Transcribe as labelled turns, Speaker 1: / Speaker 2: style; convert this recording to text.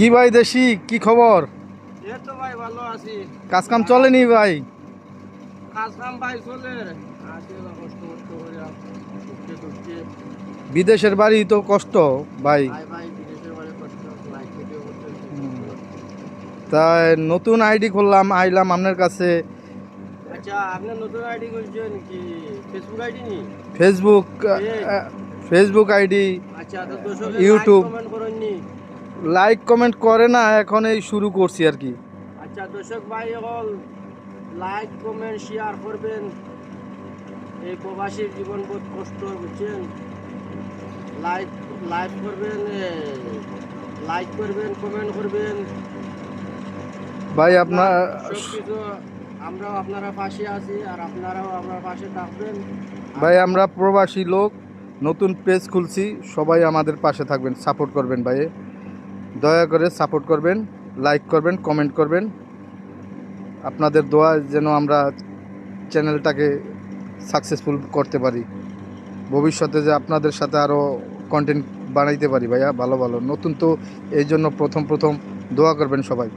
Speaker 1: কি ভাই দেশি কি খবর?
Speaker 2: এই তো ভাই ভালো আছি।
Speaker 1: কাজ কাম চলেনি ভাই?
Speaker 2: কাজ কাম ভাই চলে আছি, কষ্ট কষ্ট করে দুঃখে দুঃখে।
Speaker 1: বিদেশের বাড়ি তো কষ্ট ভাই।
Speaker 2: ভাই ভাই বিদেশের বাড়ি কষ্ট, লাইফ ভিডিও করতে
Speaker 1: তাই নতুন আইডি খুললাম, আইলাম আপনার কাছে।
Speaker 2: আচ্ছা, আপনি নতুন আইডি করছেন কি? ফেসবুক আইডি নি?
Speaker 1: ফেসবুক
Speaker 2: এই,
Speaker 1: ফেসবুক আইডি,
Speaker 2: আচ্ছা তো দর্শকে লাইক
Speaker 1: ইউটিউব।
Speaker 2: কমেন্ট করেননি?
Speaker 1: লাইক কমেন্ট করে না, এখন এই শুরু করছি আর কি।
Speaker 2: আচ্ছা দর্শক ভাই সকল লাইক কমেন্ট শেয়ার করবেন। এই প্রবাসীর জীবন বহুত কষ্ট, বুঝছেন? লাইক লাইক করবেন, লাইক করবেন, কমেন্ট করবেন
Speaker 1: ভাই আপনার
Speaker 2: সবকিছু। আমরাও আপনারা পাশে আছি আর আপনারাও আমার পাশে থাকবেন।
Speaker 1: ভাই আমরা প্রবাসী লোক, নতুন পেজ খুলছি, সবাই আমাদের পাশে থাকবেন, সাপোর্ট করবেন ভাই। দয়া করে সাপোর্ট করবেন, লাইক করবেন, কমেন্ট করবেন। আপনাদের দোয়া যেন আমরা চ্যানেলটাকে সাকসেসফুল করতে পারি, ভবিষ্যতে যে আপনাদের সাথে আরও কন্টেন্ট বানাইতে পারি ভাইয়া। ভালো ভালো নতুন তো, এই জন্য প্রথম দোয়া করবেন সবাই।